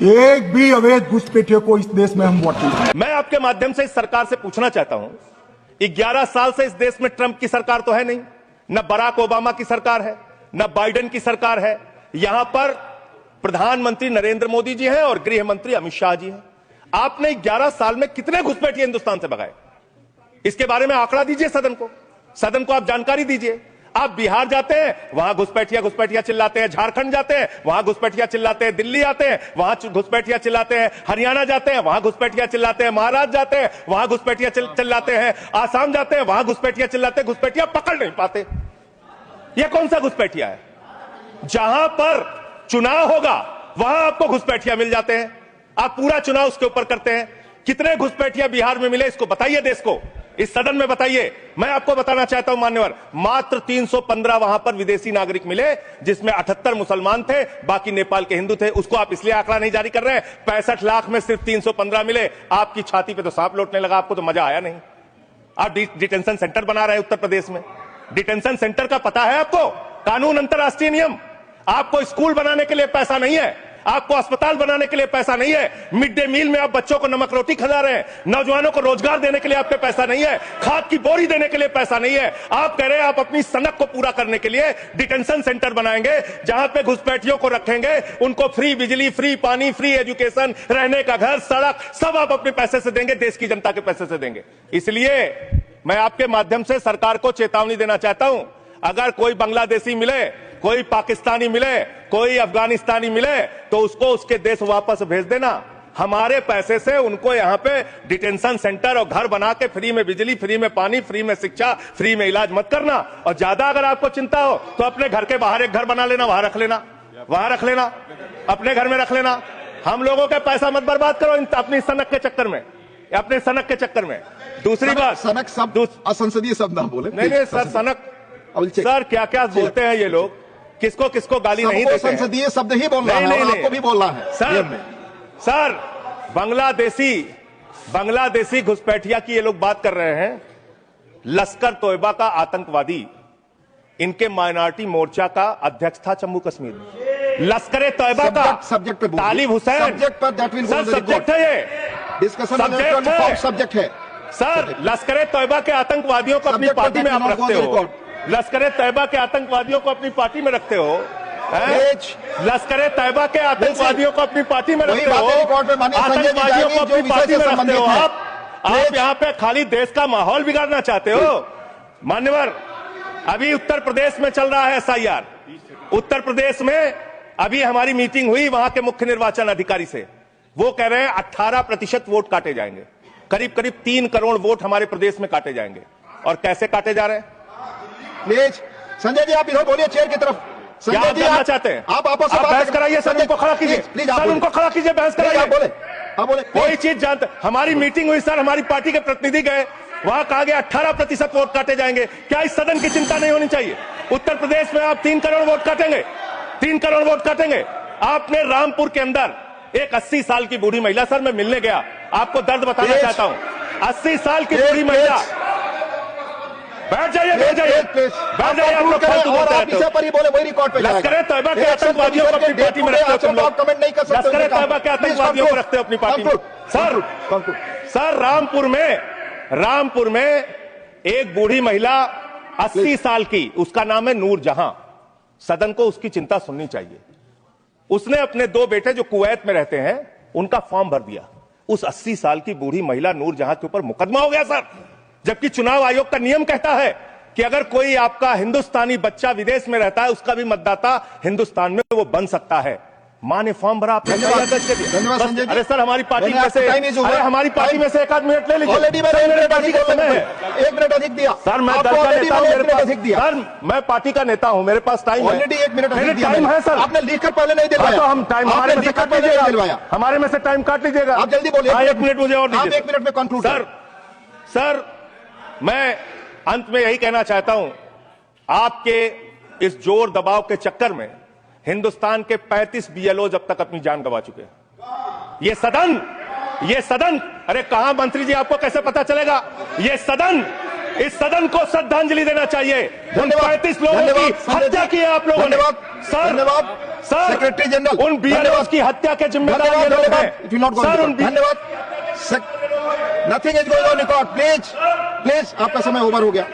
एक भी अवैध घुसपैठियों को इस देश में हम वोट नहीं देंगे। मैं आपके माध्यम से इस सरकार से पूछना चाहता हूं, 11 साल से इस देश में ट्रंप की सरकार तो है नहीं, न बराक ओबामा की सरकार है, न बाइडेन की सरकार है। यहां पर प्रधानमंत्री नरेंद्र मोदी जी हैं और गृह मंत्री अमित शाह जी हैं। आपने 11 साल में कितने घुसपैठिए हिंदुस्तान से भगाए, इसके बारे में आंकड़ा दीजिए सदन को आप जानकारी दीजिए। आप बिहार जाते हैं, वहां घुसपैठिया चिल्लाते हैं, झारखंड जाते हैं, वहां घुसपैठिया चिल्लाते हैं, दिल्ली आते हैं, वहां घुसपैठिया चिल्लाते हैं, हरियाणा जाते हैं, वहां घुसपैठिया चिल्लाते हैं, महाराष्ट्र जाते हैं, वहां घुसपैठिया चिल्लाते हैं, आसाम जाते हैं, वहां घुसपैठिया चिल्लाते हैं, घुसपैठिया पकड़ नहीं पाते। यह कौन सा घुसपैठिया है? जहां पर चुनाव होगा वहां आपको घुसपैठिया मिल जाते हैं, आप पूरा चुनाव उसके ऊपर करते हैं। कितने घुसपैठिया बिहार में मिले, इसको बताइए, देश को, इस सदन में बताइए। मैं आपको बताना चाहता हूं मान्यवर, मात्र 315 वहां पर विदेशी नागरिक मिले, जिसमें 78 मुसलमान थे, बाकी नेपाल के हिंदू थे। उसको आप इसलिए आंकड़ा नहीं जारी कर रहे हैं। 65 लाख में सिर्फ 315 मिले, आपकी छाती पे तो सांप लौटने लगा, आपको तो मजा आया नहीं। आप डिटेंशन सेंटर बना रहे हैं उत्तर प्रदेश में। डिटेंशन सेंटर का पता है आपको? कानून, अंतर्राष्ट्रीय नियम। आपको स्कूल बनाने के लिए पैसा नहीं है, आपको अस्पताल बनाने के लिए पैसा नहीं है, मिड डे मील में आप बच्चों को नमक रोटी खिला रहे हैं, नौजवानों को रोजगार देने के लिए आपके पैसा नहीं है, खाद की बोरी देने के लिए पैसा नहीं है। आप कह रहे हैं आप अपनी सनक को पूरा करने के लिए डिटेंशन सेंटर बनाएंगे, जहां पे घुसपैठियों को रखेंगे, उनको फ्री बिजली, फ्री पानी, फ्री एजुकेशन, रहने का घर, सड़क, सब आप अपने पैसे से देंगे, देश की जनता के पैसे से देंगे। इसलिए मैं आपके माध्यम से सरकार को चेतावनी देना चाहता हूं, अगर कोई बांग्लादेशी मिले, कोई पाकिस्तानी मिले, कोई अफगानिस्तानी मिले, तो उसको उसके देश वापस भेज देना। हमारे पैसे से उनको यहां पे डिटेंशन सेंटर और घर बना के फ्री में बिजली, फ्री में पानी, फ्री में शिक्षा, फ्री में इलाज मत करना। और ज्यादा अगर आपको चिंता हो तो अपने घर के बाहर एक घर बना लेना, वहां रख लेना, अपने घर में रख लेना। हम लोगों का पैसा मत बर्बाद करो अपनी सनक के चक्कर में, अपने सनक के चक्कर में। दूसरी बात, सनक शब्द असंसदीय शब्द ना बोले। नहीं सर, सनक सर क्या क्या बोलते हैं ये लोग, किसको किसको गाली नहीं देते हैं। संसदीय शब्द ही बोल रहा है, आपको भी बोलना है सर। बांग्लादेशी घुसपैठिया की ये लोग बात कर रहे हैं। लश्कर तोयबा का आतंकवादी, इनके माइनॉरिटी मोर्चा का अध्यक्ष था जम्मू कश्मीर में। लश्कर तोयबा का सब्जेक्ट पे तालिब हुसैन, सब्जेक्ट पर दैट विल सर सब्जेक्ट है, ये डिस्कशन सब्जेक्ट है सर। लश्कर तोयबा के आतंकवादियों को अपनी पार्टी में आप रखते हो, लश्कर तैयबा के आतंकवादियों को अपनी पार्टी में रखते हो, लश्कर तैयबा के आतंकवादियों को अपनी पार्टी में रखते हो, आतंकवादियों को अपनी पार्टी में रखते हो। आप यहाँ पे खाली देश का माहौल बिगाड़ना चाहते हो। मान्यवर, अभी उत्तर प्रदेश में चल रहा है SIR। उत्तर प्रदेश में अभी हमारी मीटिंग हुई वहां के मुख्य निर्वाचन अधिकारी से, वो कह रहे हैं 18% वोट काटे जाएंगे, करीब करीब 3 करोड़ वोट हमारे प्रदेश में काटे जाएंगे। और कैसे काटे जा रहे हैं? प्लीज संजय जी, आप इधर बोलिए चेयर की तरफ। संजय जी, आप चाहते हैं आप आपस में बहस कराइए, सर उनको खड़ा कीजिए, प्लीज सर उनको खड़ा कीजिए, बहस कराइए। आप बोले कोई चीज जानते, हमारी मीटिंग हुई सर, हमारी पार्टी के प्रतिनिधि गए, वहां कहा गया 18% वोट काटे जाएंगे। क्या इस सदन की चिंता नहीं होनी चाहिए? उत्तर प्रदेश में आप 3 करोड़ वोट काटेंगे, 3 करोड़ वोट काटेंगे। आपने रामपुर के अंदर एक 80 साल की बूढ़ी महिला, सर मैं मिलने गया, आपको दर्द बताना चाहता हूं, 80 साल की बूढ़ी महिला, बैठ जाइए आप लोग फालतू बोलते रहते हो। लश्कर तैयबा के आतंकवादियों को अपनी पार्टी में रखते हो तुम लोग, लश्कर तैयबा के आतंकवादियों को रखते हो अपनी पार्टी में। सर रामपुर में एक बूढ़ी महिला 80 साल की, उसका नाम है नूर जहां। सदन को उसकी चिंता सुननी चाहिए। उसने अपने 2 बेटे जो कुवैत में रहते हैं, उनका फॉर्म भर दिया। उस 80 साल की बूढ़ी महिला नूर जहां के ऊपर मुकदमा हो गया सर, जबकि चुनाव आयोग का नियम कहता है कि अगर कोई आपका हिंदुस्तानी बच्चा विदेश में रहता है, उसका भी मतदाता हिंदुस्तान में वो बन सकता है। मां ने फॉर्म भरा, आपने अरे सर हमारी पार्टी में से, अरे हमारी पार्टी में से 1 मिनट ले लीजिए, मेरे पार्टी का समय है। 1 मिनट अधिक दिया सर, मैं दल का नेता हूं, मेरे पास सर मैं पार्टी का नेता हूं, मेरे पास टाइम है, 1 मिनट टाइम है सर। आपने लिखकर पहले नहीं दिलवाया, तो हम टाइम हमारे में से काट लीजिएगा, हमारे में से टाइम काट लीजिएगा। आप जल्दी बोलिए, 1 मिनट मुझे और दीजिए। 1 मिनट में कंक्लूड। सर मैं अंत में यही कहना चाहता हूं, आपके इस जोर दबाव के चक्कर में हिंदुस्तान के 35 BLO जब तक अपनी जान गंवा चुके हैं। ये सदन, अरे कहां मंत्री जी, आपको कैसे पता चलेगा? ये सदन इस सदन को श्रद्धांजलि देना चाहिए। उन धन्यवाद। 35 लोगों धन्यवाद, की संजय हत्या जी। की है आप लोगों ने। धन्यवाद। सर, धन्यवाद। Sir, secretary general. उन बीएलओ की हत्या के जिम्मेदार ये लोग हैं। It will not go on sir, record. उन धन्यवाद। Nothing is going on record. Please आपका समय ओवर हो गया।